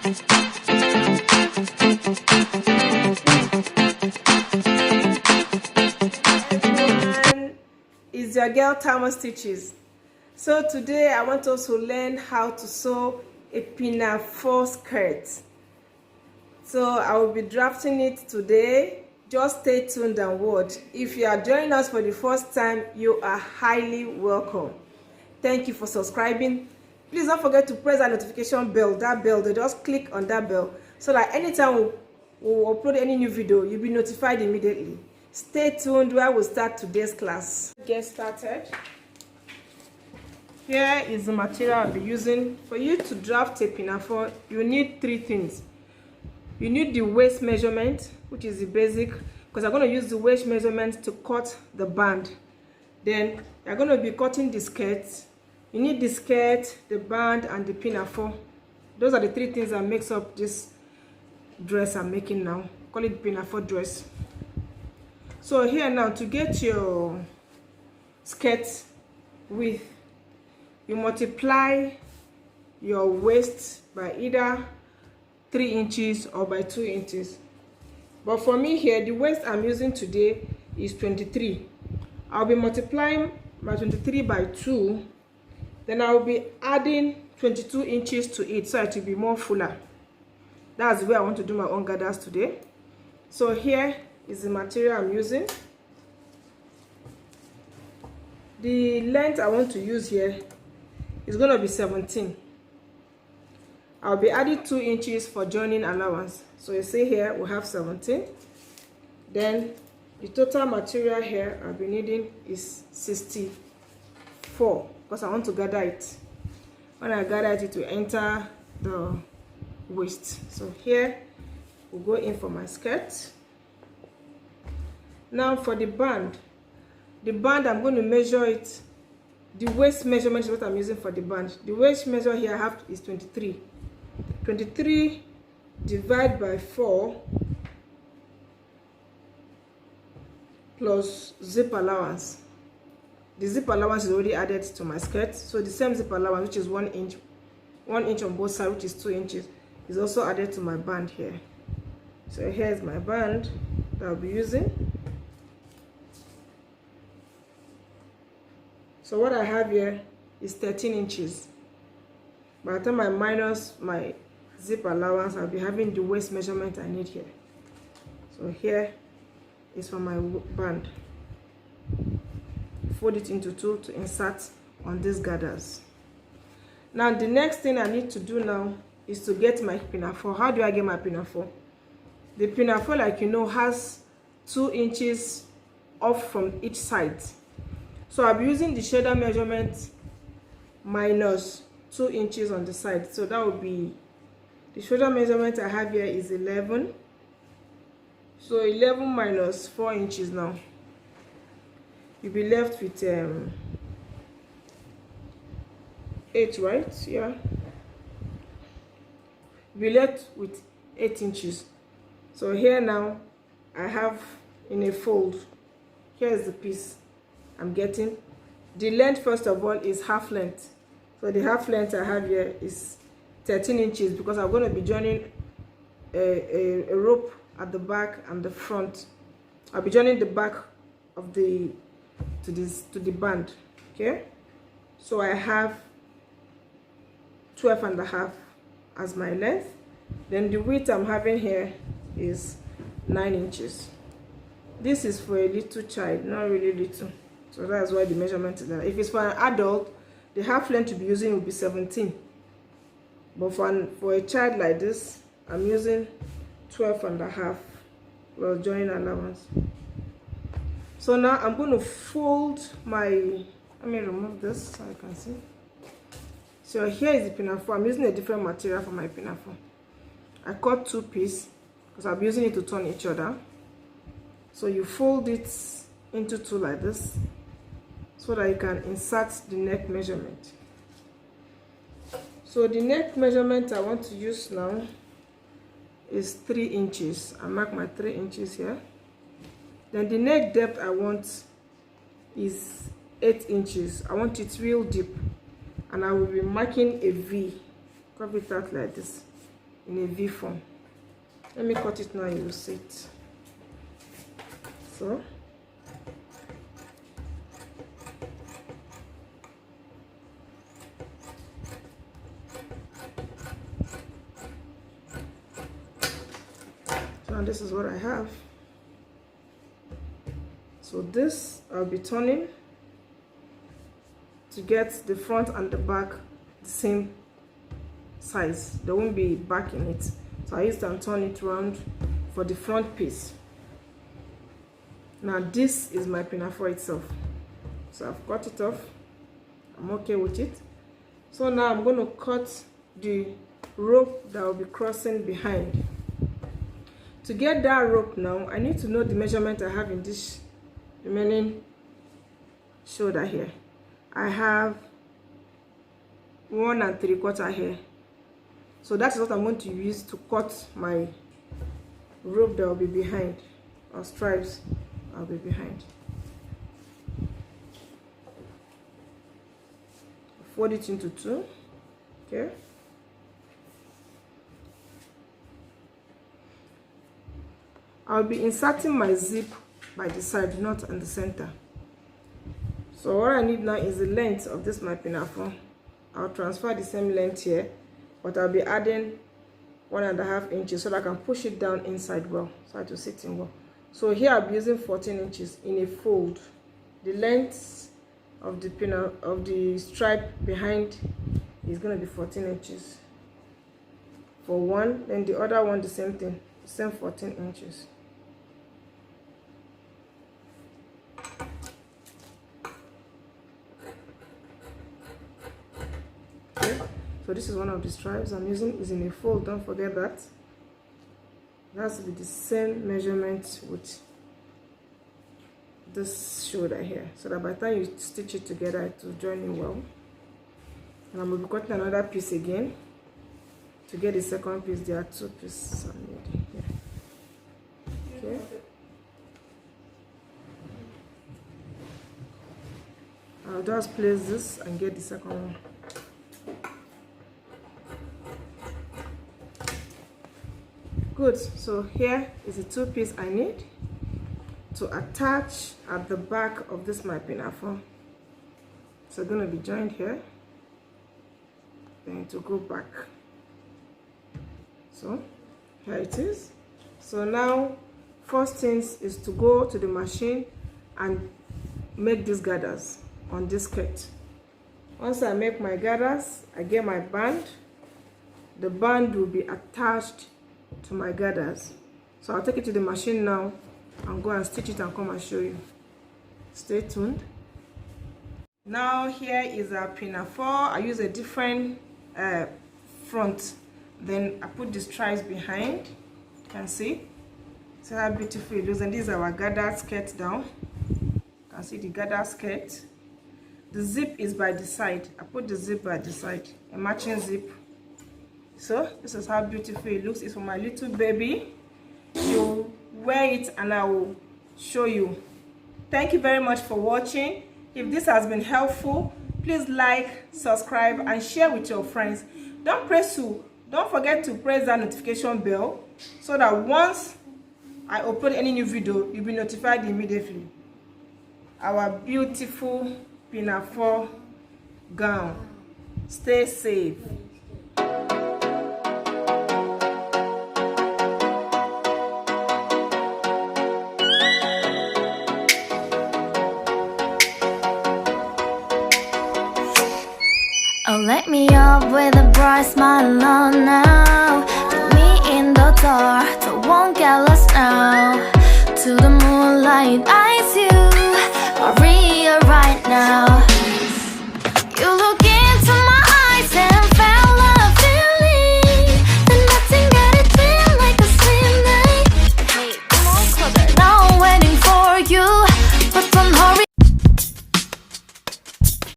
It's your girl Tamaar Stitches. So today I want us to learn how to sew a pinafore skirt. So I will be drafting it today. Just stay tuned and watch. If you are joining us for the first time, you are highly welcome. Thank you for subscribing. Please don't forget to press that notification bell, just click on that bell so that anytime we upload any new video, you'll be notified immediately. Stay tuned while we start today's class. Get started. Here is the material I'll be using. For you to draft a pinafore, you need three things. You need the waist measurement, which is the basic, because I'm going to use the waist measurement to cut the band. Then you're going to be cutting the skirt. You need the skirt, the band, and the pinafore. Those are the three things that makes up this dress I'm making now. Call it pinafore dress. So here now, to get your skirt width, you multiply your waist by either 3 inches or by 2 inches. But for me here, the waist I'm using today is 23. I'll be multiplying my 23 by 2. Then I'll be adding 22 inches to it so it will be more fuller. That's where I want to do my own gathers today. So here is the material I'm using. The length I want to use here is going to be 17. I'll be adding 2 inches for joining allowance. So you see here we have 17. Then the total material here I'll be needing is 64 because I want to gather it. When I gather it, it will enter the waist. So here we'll go in for my skirt. Now for the band I'm going to measure it. The waist measurement is what I'm using for the band. The waist measure here I have is 23. 23 divided by 4 plus zip allowance. The zip allowance is already added to my skirt, so the same zip allowance, which is 1 inch on both sides, which is 2 inches, is also added to my band here. So here's my band that I'll be using. So what I have here is 13 inches. By the time I minus my zip allowance, I'll be having the waist measurement I need here. So here is for my band. Fold it into 2 to insert on these gathers. Now the next thing I need to do now is to get my pinafore. How do I get my pinafore? The pinafore, like you know, has 2 inches off from each side. So I'll be using the shoulder measurement minus 2 inches on the side. So that would be, the shoulder measurement I have here is 11. So 11 minus 4 inches now. You'll be left with 8, right? Yeah. You'll be left with 8 inches. So here now, I have in a fold, here's the piece I'm getting. The length, first of all, is half length. So the half length I have here is 13 inches because I'm going to be joining a rope at the back and the front. I'll be joining the back of the to the band. Okay, so I have 12.5 as my length. Then the width I'm having here is 9 inches. This is for a little child, not really little, so that's why the measurement is there. If it's for an adult, the half length to be using will be 17, but for a child like this, I'm using 12.5 well joining allowance. So now I'm going to fold my, let me remove this so I can see. So here is the pinafore. I'm using a different material for my pinafore. I cut 2 pieces because I'm using it to turn each other. So you fold it into 2 like this so that you can insert the neck measurement. So the neck measurement I want to use now is 3 inches. I mark my 3 inches here. Then the neck depth I want is 8 inches. I want it real deep, and I will be marking a V. Curve it out like this. in a V form. Let me cut it now, you will see it. So and this is what I have. So this I'll be turning to get the front and the back the same size. There won't be back in it. So I used to turn it around for the front piece. Now this is my pinafore itself. So I've cut it off. I'm okay with it. So now I'm going to cut the rope that will be crossing behind. To get that rope now, I need to know the measurement I have in this remaining shoulder here. I have 1 3/4 here. So that is what I'm going to use to cut my rope that will be behind, or stripes I'll be behind. Fold it into 2. Okay. I'll be inserting my zip by the side, not in the center. So what I need now is the length of this my pinafore. I'll transfer the same length here, but I'll be adding 1.5 inches so that I can push it down inside well, so it will sit in well. So here I'll be using 14 inches in a fold. The length of the stripe behind is going to be 14 inches for one, then the other one the same thing, same 14 inches. So this is one of the stripes I'm using, is in a fold, don't forget that. It has to be the same measurement with this shoulder here, so that by the time you stitch it together it will join in well. And I'm going to be cutting another piece again. To get the second piece, there are 2 pieces I need here. Okay. I'll just place this and get the second one. Good. So here is the 2 piece I need to attach at the back of this my pinafore. So going to be joined here, then to go back. So here it is. So now first things is to go to the machine and make these gathers on this skirt. Once I make my gathers, I get my band. The band will be attached to my gathers. So I'll take it to the machine now and go and stitch it and come and show you. Stay tuned. Now here is a pinafore. I use a different front. Then I put the stripes behind. You can see. See how beautiful it looks. And this is our gathered skirt down. You can see the gathered skirt. The zip is by the side. I put the zip by the side. A matching zip. So this is how beautiful it looks. It's for my little baby. She'll wear it and I will show you. Thank you very much for watching. If this has been helpful, please like, subscribe and share with your friends. Don't forget to press that notification bell so that once I upload any new video, you'll be notified immediately. Our beautiful pinafore gown. Stay safe. Oh, let me up with a bright smile on now. Put me in the dark, so won't get lost now. To the moonlight, eyes you, Maria right now.